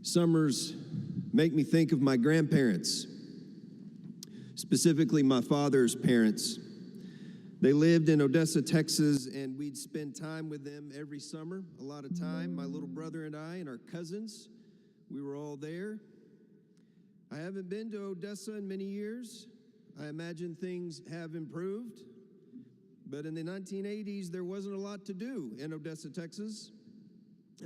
Summers make me think of my grandparents, specifically my father's parents. They lived in Odessa, Texas, and we'd spend time with them every summer, a lot of time. My little brother and I and our cousins, we were all there. I haven't been to Odessa in many years. I imagine things have improved. But in the 1980s, there wasn't a lot to do in Odessa, Texas.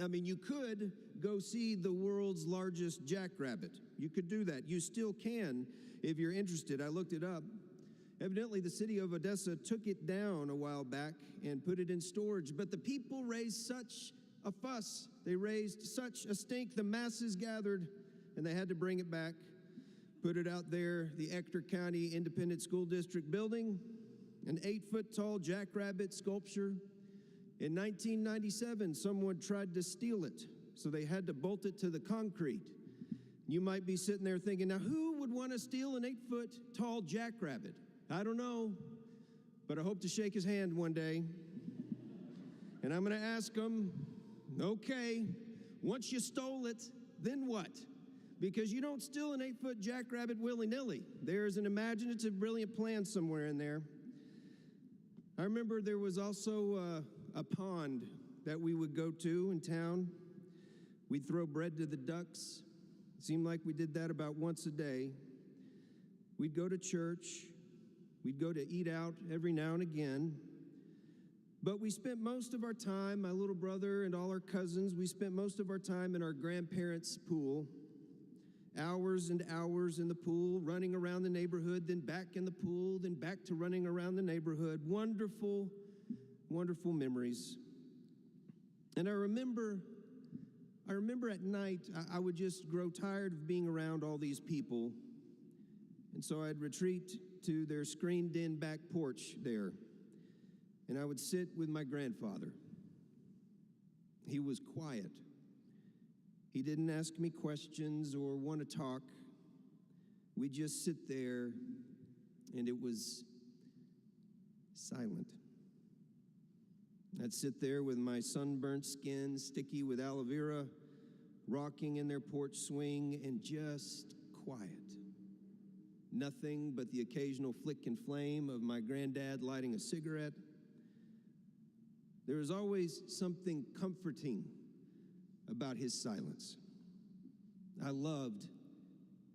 I mean, you could go see the world's largest jackrabbit. You could do that. You still can if you're interested. I looked it up. Evidently, the city of Odessa took it down a while back and put it in storage. But the people raised such a fuss. They raised such a stink. The masses gathered, and they had to bring it back, put it out there, the Ector County Independent School District building, an 8-foot-tall jackrabbit sculpture. In 1997, someone tried to steal it, so they had to bolt it to the concrete. You might be sitting there thinking, now who would want to steal an 8-foot-tall jackrabbit? I don't know, but I hope to shake his hand one day. And I'm going to ask him, okay, once you stole it, then what? Because you don't steal an 8-foot jackrabbit willy-nilly. There's an imaginative, brilliant plan somewhere in there. I remember there was also a pond that we would go to in town. We'd throw bread to the ducks. It seemed like we did that about once a day. We'd go to church. We'd go to eat out every now and again. But we spent most of our time, my little brother and all our cousins, we spent most of our time in our grandparents' pool. Hours and hours in the pool, running around the neighborhood, then back in the pool, then back to running around the neighborhood. Wonderful, wonderful memories. And I remember at night, I would just grow tired of being around all these people. And so I'd retreat to their screened-in back porch there. And I would sit with my grandfather. He was quiet. He didn't ask me questions or want to talk. We'd just sit there, and it was silent. I'd sit there with my sunburnt skin, sticky with aloe vera, rocking in their porch swing, and just quiet. Nothing but the occasional flick and flame of my granddad lighting a cigarette. There was always something comforting about his silence. I loved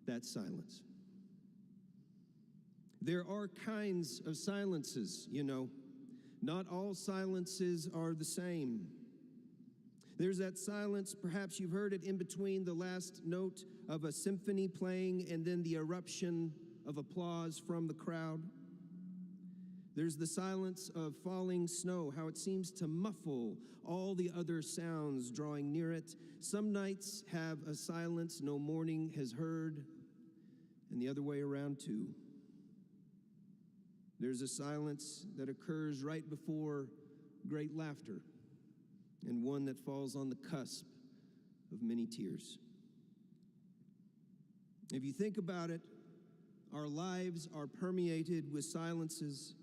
that silence. There are kinds of silences, you know. Not all silences are the same. There's that silence, perhaps you've heard it in between the last note of a symphony playing and then the eruption of applause from the crowd. There's the silence of falling snow, how it seems to muffle all the other sounds drawing near it. Some nights have a silence no morning has heard, and the other way around too. There's a silence that occurs right before great laughter, and one that falls on the cusp of many tears. If you think about it, our lives are permeated with silences.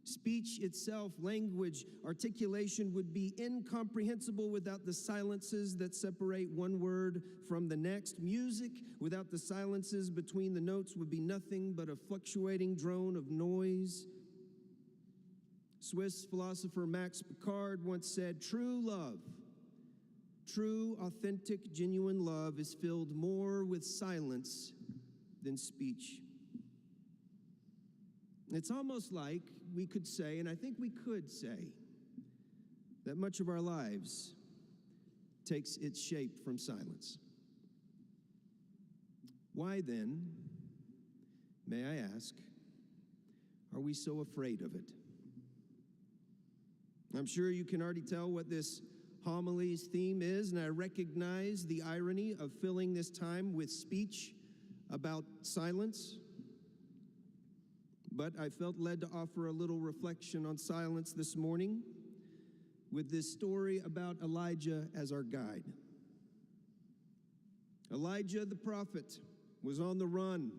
Speech itself, language, articulation would be incomprehensible without the silences that separate one word from the next. Music, without the silences between the notes, would be nothing but a fluctuating drone of noise. Swiss philosopher Max Picard once said, "True love, true, authentic, genuine love is filled more with silence than speech." It's almost like we could say, and I think we could say, that much of our lives takes its shape from silence. Why then, may I ask, are we so afraid of it? I'm sure you can already tell what this homily's theme is, and I recognize the irony of filling this time with speech about silence. But I felt led to offer a little reflection on silence this morning with this story about Elijah as our guide. Elijah the prophet was on the run.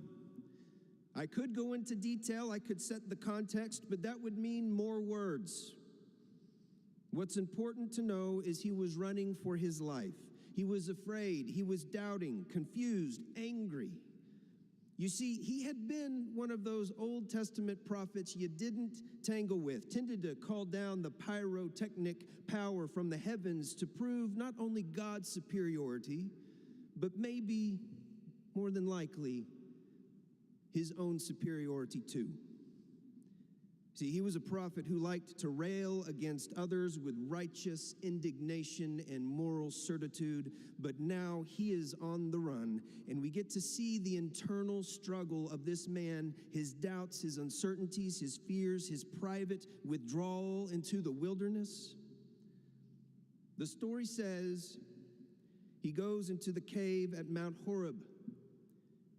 I could go into detail, I could set the context, but that would mean more words. What's important to know is he was running for his life. He was afraid. He was doubting, confused, angry. You see, he had been one of those Old Testament prophets you didn't tangle with, tended to call down the pyrotechnic power from the heavens to prove not only God's superiority, but maybe, more than likely, his own superiority too. See, he was a prophet who liked to rail against others with righteous indignation and moral certitude, but now he is on the run, and we get to see the internal struggle of this man, his doubts, his uncertainties, his fears, his private withdrawal into the wilderness. The story says he goes into the cave at Mount Horeb.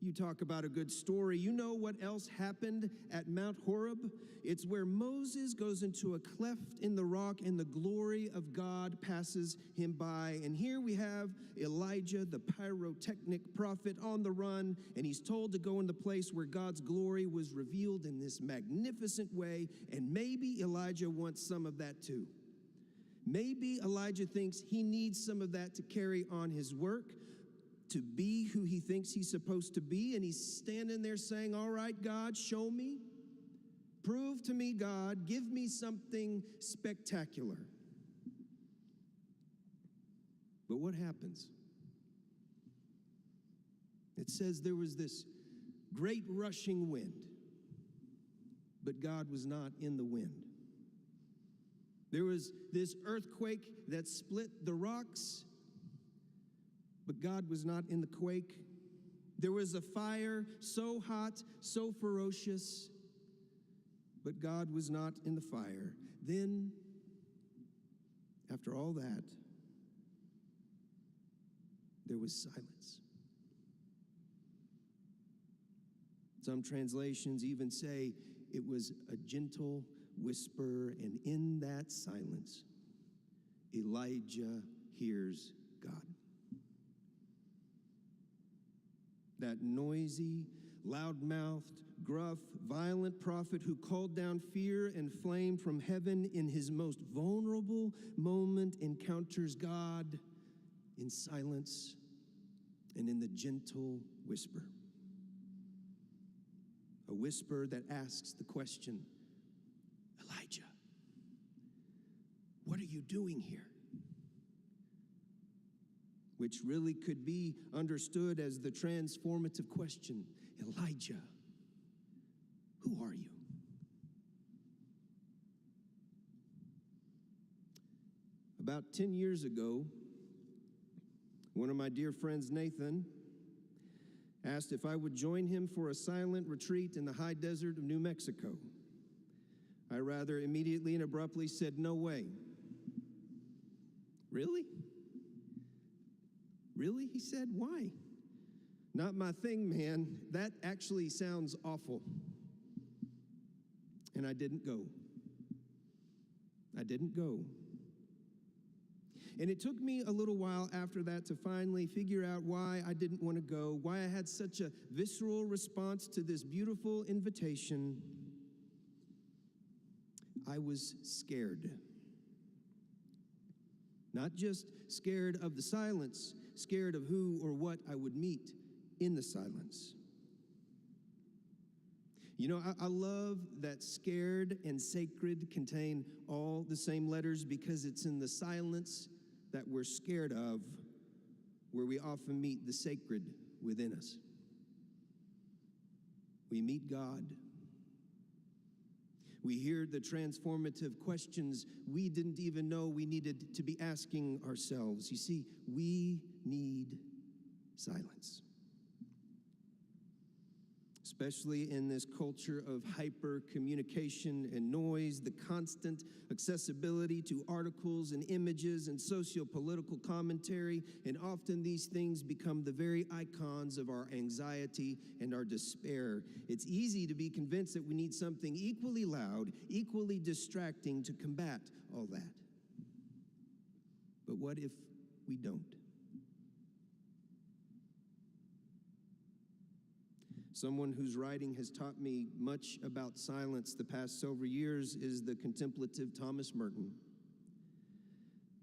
You talk about a good story. You know what else happened at Mount Horeb? It's where Moses goes into a cleft in the rock and the glory of God passes him by. And here we have Elijah, the pyrotechnic prophet, on the run, and he's told to go in the place where God's glory was revealed in this magnificent way. And maybe Elijah wants some of that too. Maybe Elijah thinks he needs some of that to carry on his work, to be who he thinks he's supposed to be, and he's standing there saying, all right, God, show me. Prove to me, God. Give me something spectacular. But what happens? It says there was this great rushing wind, but God was not in the wind. There was this earthquake that split the rocks, but God was not in the quake. There was a fire so hot, so ferocious, but God was not in the fire. Then, after all that, there was silence. Some translations even say it was a gentle whisper, and in that silence, Elijah hears God. That noisy, loud-mouthed, gruff, violent prophet who called down fear and flame from heaven in his most vulnerable moment encounters God in silence and in the gentle whisper. A whisper that asks the question, Elijah, what are you doing here? Which really could be understood as the transformative question, Elijah, who are you? About 10 years ago, one of my dear friends, Nathan, asked if I would join him for a silent retreat in the high desert of New Mexico. I rather immediately and abruptly said, no way. Really? Really? He said, why? Not my thing, man. That actually sounds awful. And I didn't go. I didn't go. And it took me a little while after that to finally figure out why I didn't want to go, why I had such a visceral response to this beautiful invitation. I was scared. Not just scared of the silence, scared of who or what I would meet in the silence. You know, I love that scared and sacred contain all the same letters because it's in the silence that we're scared of where we often meet the sacred within us. We meet God. We hear the transformative questions we didn't even know we needed to be asking ourselves. You see, we need silence. Especially in this culture of hyper communication and noise, the constant accessibility to articles and images and socio-political commentary, and often these things become the very icons of our anxiety and our despair. It's easy to be convinced that we need something equally loud, equally distracting to combat all that. But what if we don't? Someone whose writing has taught me much about silence the past several years is the contemplative Thomas Merton.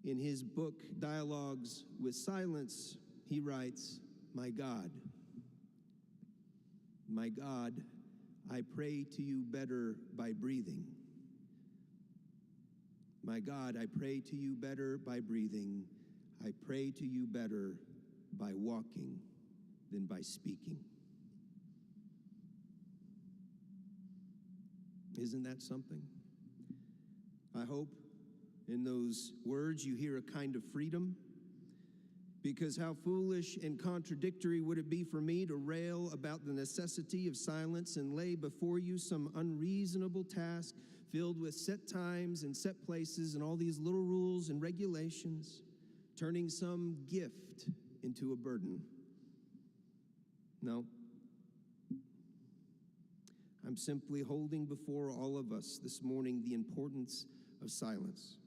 In his book, Dialogues with Silence, he writes, my God, I pray to you better by breathing. My God, I pray to you better by breathing. I pray to you better by walking than by speaking. Isn't that something? I hope in those words you hear a kind of freedom, because how foolish and contradictory would it be for me to rail about the necessity of silence and lay before you some unreasonable task filled with set times and set places and all these little rules and regulations, turning some gift into a burden. No. I'm simply holding before all of us this morning the importance of silence.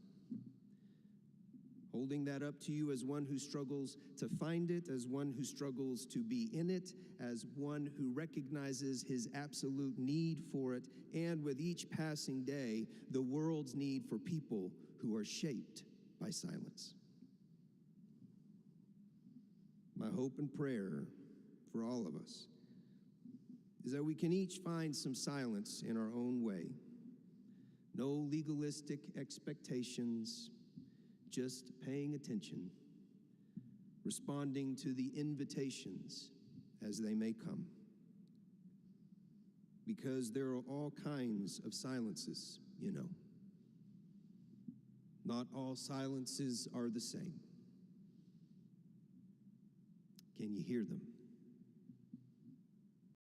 Holding that up to you as one who struggles to find it, as one who struggles to be in it, as one who recognizes his absolute need for it, and with each passing day, the world's need for people who are shaped by silence. My hope and prayer for all of us is that we can each find some silence in our own way. No legalistic expectations, just paying attention, responding to the invitations as they may come. Because there are all kinds of silences, you know. Not all silences are the same. Can you hear them?